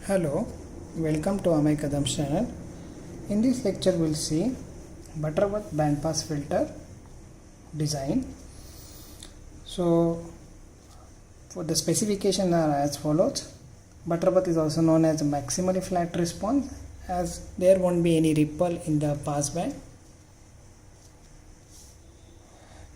Hello, welcome to Amay Kadam's channel. In this lecture we'll see Butterworth bandpass filter design. So for the specification are as follows. Butterworth is also known as maximally flat response, as there won't be any ripple in the pass band.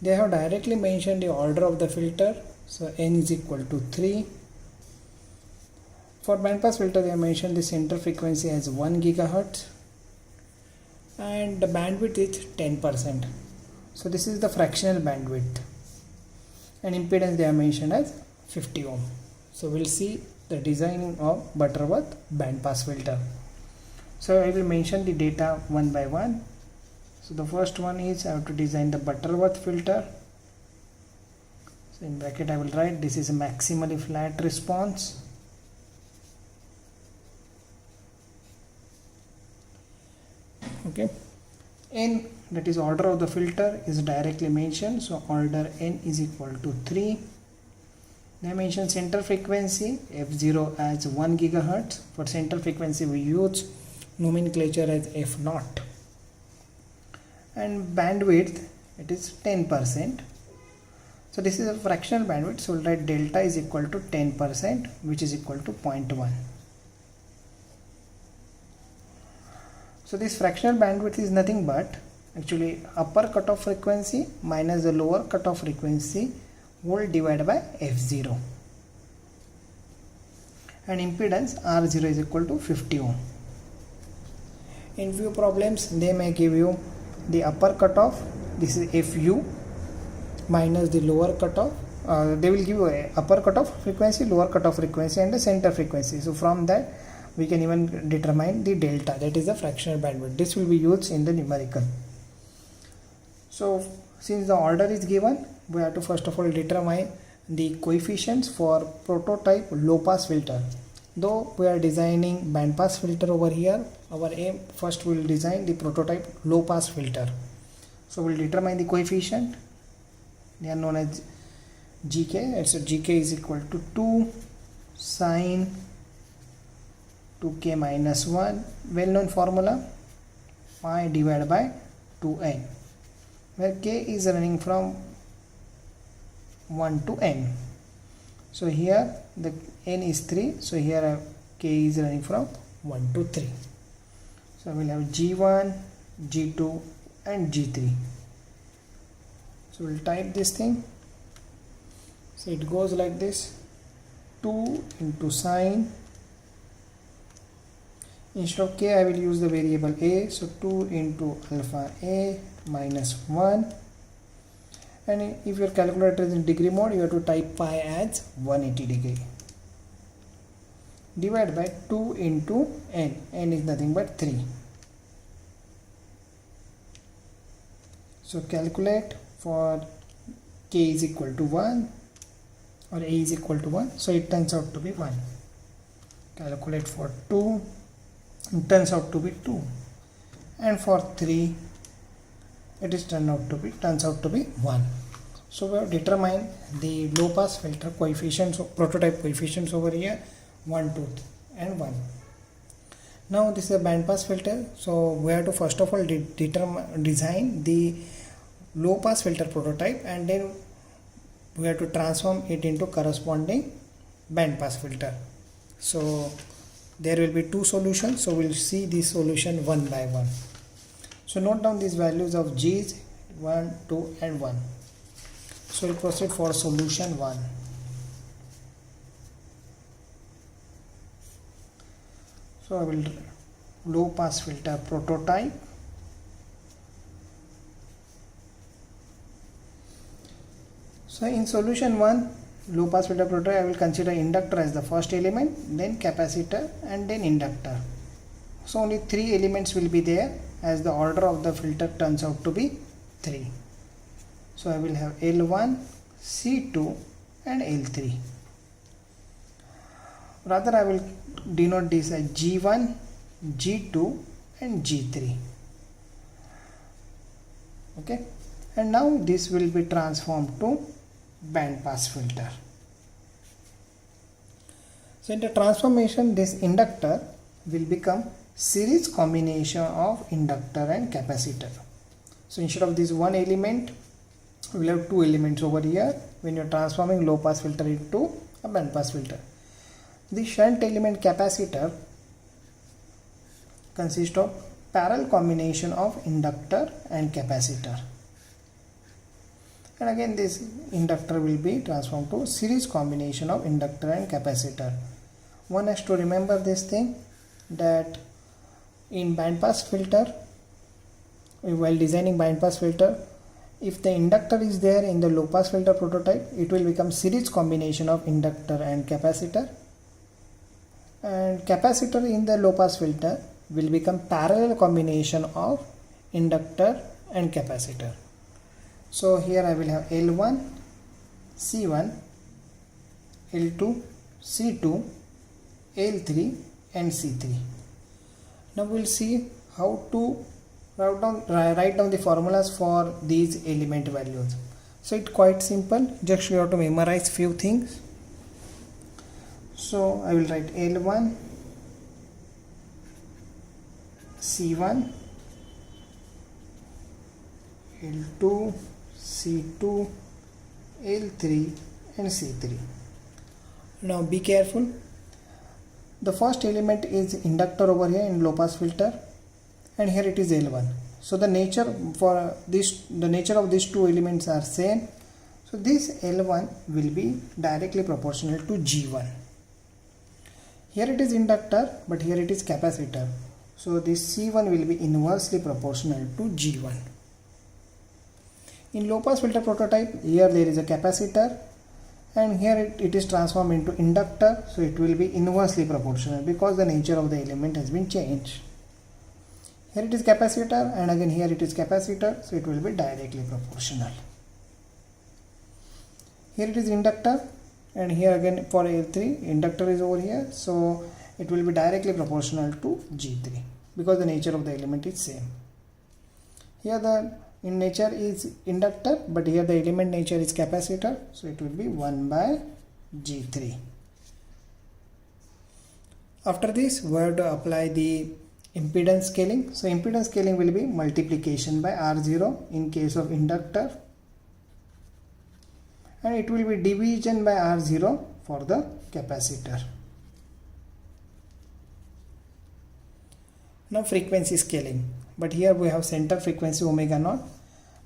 They have directly mentioned the order of the filter, so n is equal to 3. For bandpass filter, they have mentioned the center frequency as 1 GHz and the bandwidth is 10%. So this is the fractional bandwidth, and impedance they have mentioned as 50 ohm. So we'll see the designing of Butterworth bandpass filter. So I will mention the data one by one. So the first one is I have to design the Butterworth filter. So in bracket I will write this is a maximally flat response. Okay, n, that is order of the filter, is directly mentioned, so order n is equal to 3. They mention center frequency f0 as 1 GHz. For center frequency we use nomenclature as f0, and bandwidth it is 10%. So this is a fractional bandwidth, so we'll write delta is equal to 10%, which is equal to 0.1. So this fractional bandwidth is nothing but actually upper cutoff frequency minus the lower cutoff frequency whole divided by f0, and impedance R0 is equal to 50 ohm. In few problems they may give you the upper cutoff, this is FU, minus the lower cutoff. They will give you a upper cutoff frequency, lower cutoff frequency and the center frequency. So from that we can even determine the delta, that is the fractional bandwidth. This will be used in the numerical. So since the order is given, we have to first of all determine the coefficients for prototype low pass filter. Though we are designing bandpass filter over here, our aim first we will design the prototype low pass filter. So we will determine the coefficient. They are known as GK. So GK is equal to 2 sine 2k minus 1, well known formula, pi divided by 2n, where k is running from 1 to n. So here the n is 3, so here k is running from 1 to 3. So we'll have G1, G2 and G3. So we'll type this thing. So it goes like this: 2 into sine, instead of k I will use the variable a, so 2 into alpha a minus 1, and if your calculator is in degree mode you have to type pi as 180 degree, divided by 2 into n, n is nothing but 3. So calculate for k is equal to 1 or a is equal to 1, so it turns out to be 1. Calculate for 2, it turns out to be 2, and for 3 it is turns out to be 1. So we have determined the low pass filter coefficients, prototype coefficients over here, 1, 2 and 1. Now this is a bandpass filter, so we have to first of all design the low pass filter prototype, and then we have to transform it into corresponding bandpass filter. So there will be two solutions, so we'll see this solution one by one. So note down these values of G's 1, 2 and 1. So we'll proceed for solution 1. So I will low pass filter prototype. So in solution 1, low pass filter prototype, I will consider inductor as the first element, then capacitor and then inductor. So only 3 elements will be there, as the order of the filter turns out to be 3. So I will have L1, C2 and L3. Rather I will denote this as G1, G2 and G3. Okay, and now this will be transformed to bandpass filter. So in the transformation, this inductor will become series combination of inductor and capacitor. So instead of this one element, we will have two elements over here when you are transforming low pass filter into a band pass filter. The shunt element capacitor consists of parallel combination of inductor and capacitor. And again this inductor will be transformed to series combination of inductor and capacitor. One has to remember this thing, that in band pass filter, while designing band pass filter, if the inductor is there in the low pass filter prototype, it will become series combination of inductor and capacitor, and capacitor in the low pass filter will become parallel combination of inductor and capacitor. So here I will have L1, C1, L2, C2, L3 and C3. Now we will see how to write down the formulas for these element values. So it's quite simple, just you have to memorize few things. So I will write L1, C1, L2, C2, L3 and C3. Now be careful. The first element is inductor over here in low pass filter, and here it is L1. So the nature of these two elements are same. So this L1 will be directly proportional to G1. Here it is inductor, but here it is capacitor. So this C1 will be inversely proportional to G1. In low pass filter prototype, here there is a capacitor, and here it is transformed into inductor, so it will be inversely proportional because the nature of the element has been changed. Here it is capacitor, and again here it is capacitor, so it will be directly proportional. Here it is inductor, and here again for L3 inductor is over here, so it will be directly proportional to G3 because the nature of the element is same. Here the in nature is inductor, but here the element nature is capacitor, so it will be 1 by G3. After this we have to apply the impedance scaling. So impedance scaling will be multiplication by R0 in case of inductor, and it will be division by R0 for the capacitor. Now frequency scaling, but here we have center frequency omega naught,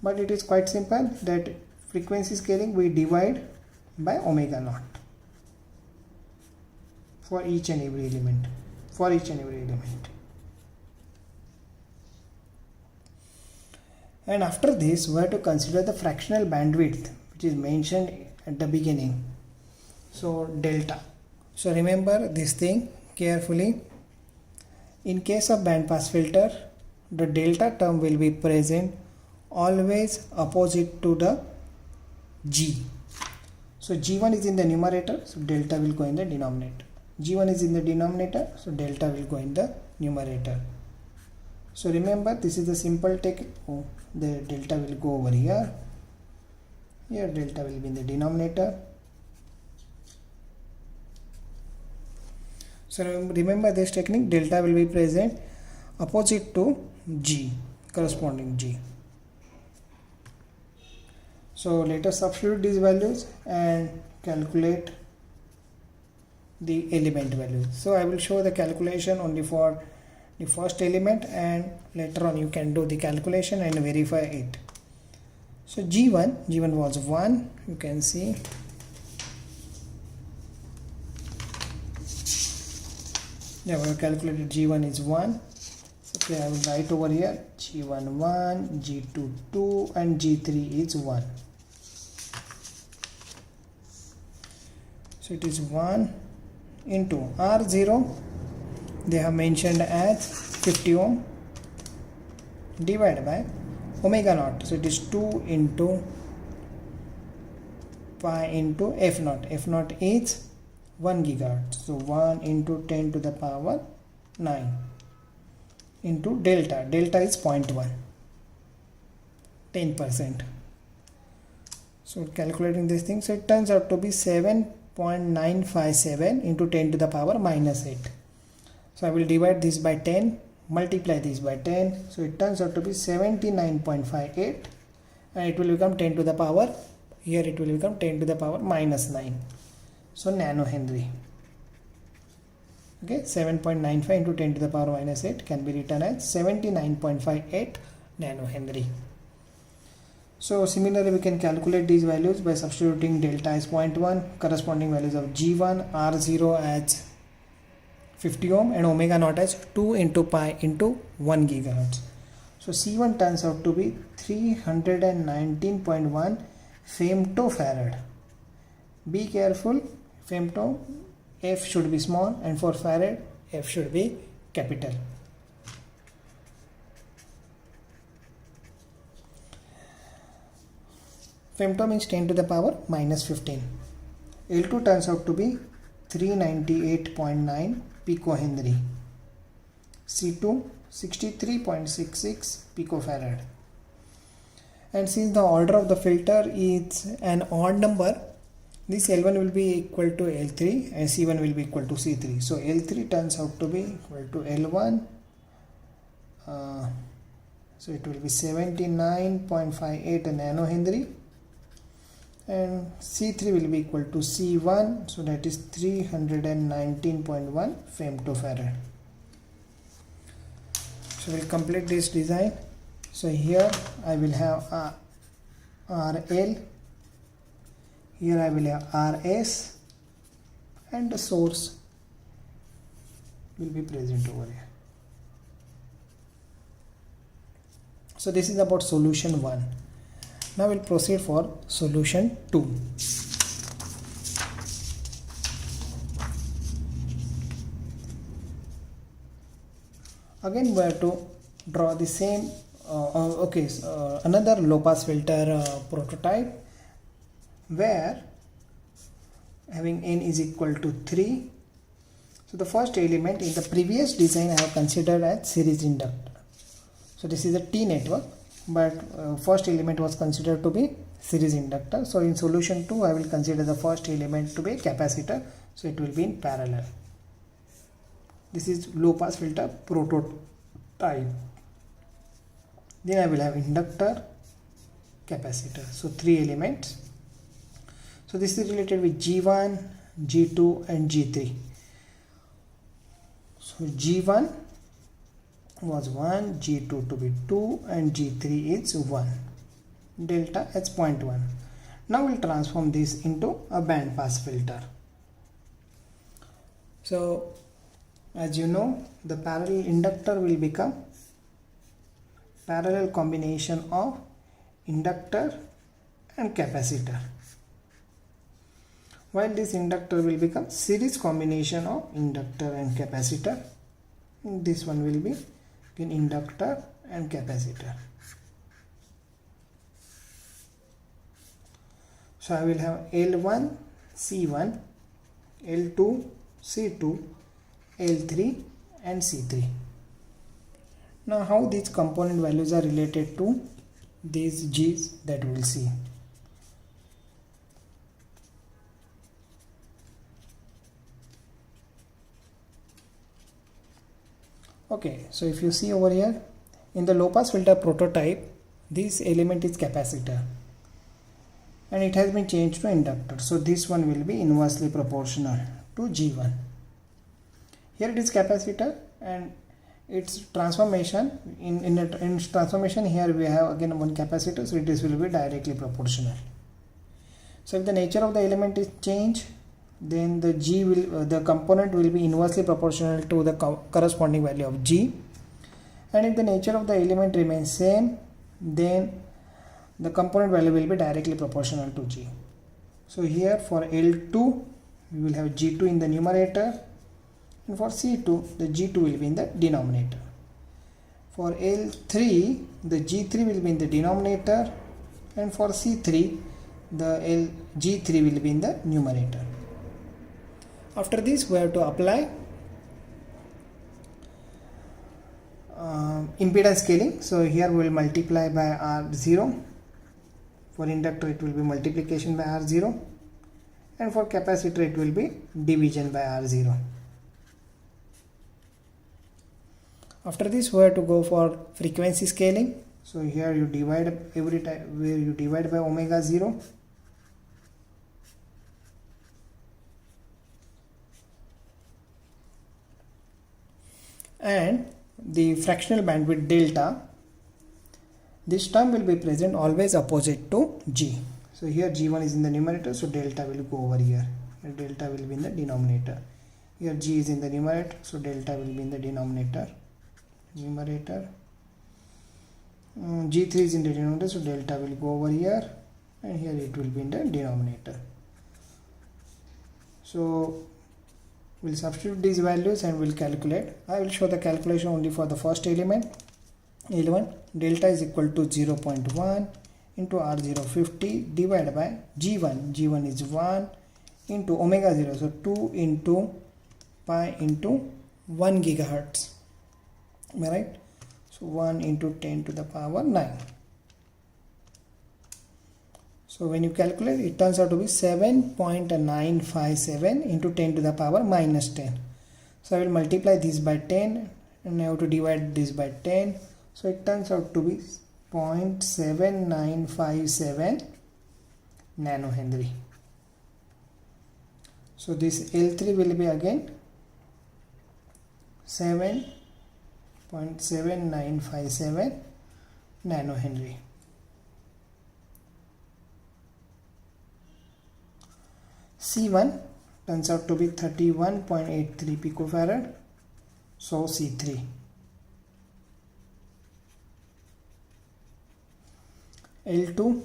but it is quite simple that frequency scaling we divide by omega naught for each and every element. And after this we have to consider the fractional bandwidth which is mentioned at the beginning. So delta. So remember this thing carefully. In case of band pass filter, the delta term will be present always opposite to the G. So G1 is in the numerator, so delta will go in the denominator. G1 is in the denominator, so delta will go in the numerator. So remember, this is the simple take. The delta will go over here. Here delta will be in the denominator. So remember this technique, delta will be present opposite to G, corresponding G. So let us substitute these values and calculate the element values. So I will show the calculation only for the first element, and later on you can do the calculation and verify it. So G1 was 1, you can see. Yeah, we have calculated G1 is 1. So okay, I will write over here G1 1, G2 2 and G3 is 1. So it is 1 into R0, they have mentioned as 50 ohm, divided by omega naught. So it is 2 into pi into F naught. F naught is 1 gigahertz. So 1 into 10 to the power 9 into delta. Delta is 0.1, 10%. So calculating this thing, so it turns out to be 7 0.957 into 10 to the power minus 8. So I will divide this by 10, multiply this by 10, so it turns out to be 79.58, and it will become 10 to the power, here it will become 10 to the power minus 9, so nanohenry. Okay, 7.95 into 10 to the power minus 8 can be written as 79.58 nanohenry. So similarly we can calculate these values by substituting delta as 0.1, corresponding values of G1, R0 as 50 ohm and omega naught as 2 into pi into 1 gigahertz. So C1 turns out to be 319.1 femtofarad. Be careful, femto, F should be small, and for farad F should be capital. Femto means 10 to the power minus 15. L2 turns out to be 398.9 picohenry. C2 63.66 picofarad. And since the order of the filter is an odd number, this L1 will be equal to L3 and C1 will be equal to C3. So L3 turns out to be equal to L1. So it will be 79.58 nanohenry. And C3 will be equal to C1, so that is 319.1 femtofarad. So we'll complete this design. So here I will have RL, here I will have RS, and the source will be present over here. So this is about solution 1. Now we'll proceed for solution 2. Again we have to draw the same another low pass filter prototype, where having n is equal to 3. So the first element in the previous design I have considered as series inductor. So this is a T network, but first element was considered to be series inductor. So in solution 2 I will consider the first element to be a capacitor, so it will be in parallel. This is low pass filter prototype. Then I will have inductor, capacitor, so 3 elements. So this is related with G1, G2 and G3. So G1 was 1, G2 to be 2 and G3 is 1. Delta as 0.1. Now we'll transform this into a band pass filter. So as you know, the parallel inductor will become parallel combination of inductor and capacitor, while this inductor will become series combination of inductor and capacitor. This one will be in inductor and capacitor. So I will have L1 C1, L2 C2, L3 and C3. Now how these component values are related to these G's, that we will see. Okay, so if you see over here, in the low pass filter prototype, this element is capacitor and it has been changed to inductor. So this one will be inversely proportional to G1. Here it is capacitor, and its transformation in transformation, here we have again one capacitor, so this will be directly proportional. So if the nature of the element is changed, then the G will the component will be inversely proportional to the corresponding value of G, and if the nature of the element remains same, then the component value will be directly proportional to G. So here for L2 we will have G2 in the numerator, and for C2 the G2 will be in the denominator. For L3 the G3 will be in the denominator, and for C3 the G3 will be in the numerator. After this we have to apply impedance scaling. So here we will multiply by R0. For inductor it will be multiplication by R0, and for capacitor it will be division by R0. After this we have to go for frequency scaling. So here you divide every time where you divide by omega 0. And the fractional bandwidth delta, this term will be present always opposite to G. So here G1 is in the numerator, so delta will go over here. And delta will be in the denominator. Here G is in the numerator, so delta will be in the denominator. G3 is in the denominator, so delta will go over here, and here it will be in the denominator. So we'll substitute these values and we'll calculate. I will show the calculation only for the first element. L1 delta is equal to 0.1 into R050 divided by G1. G1 is 1 into omega 0, so 2 into pi into 1 gigahertz. Am I right? So 1 into 10 to the power 9. So when you calculate, it turns out to be 7.957 into 10 to the power minus 10. So I will multiply this by 10 and I have to divide this by 10. So it turns out to be 0.7957 nanohenry. So this L3 will be again 7.7957 nanohenry. C1 turns out to be 31.83 picofarad. So C3. L2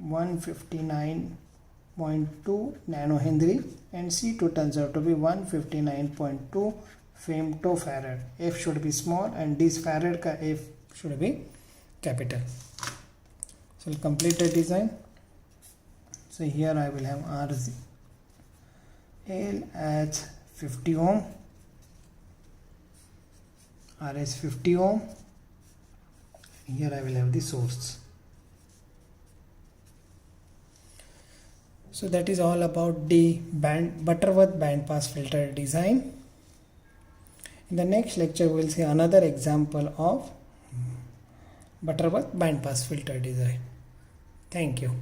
159.2 nanohenry and C2 turns out to be 159.2 femtofarad. F should be small and this farad ka F should be capital. So we'll complete the design. So here I will have RZ L as 50 ohm, R as 50 ohm. Here I will have the source. So that is all about the Butterworth band pass filter design. In the next lecture we will see another example of Butterworth band pass filter design. Thank you.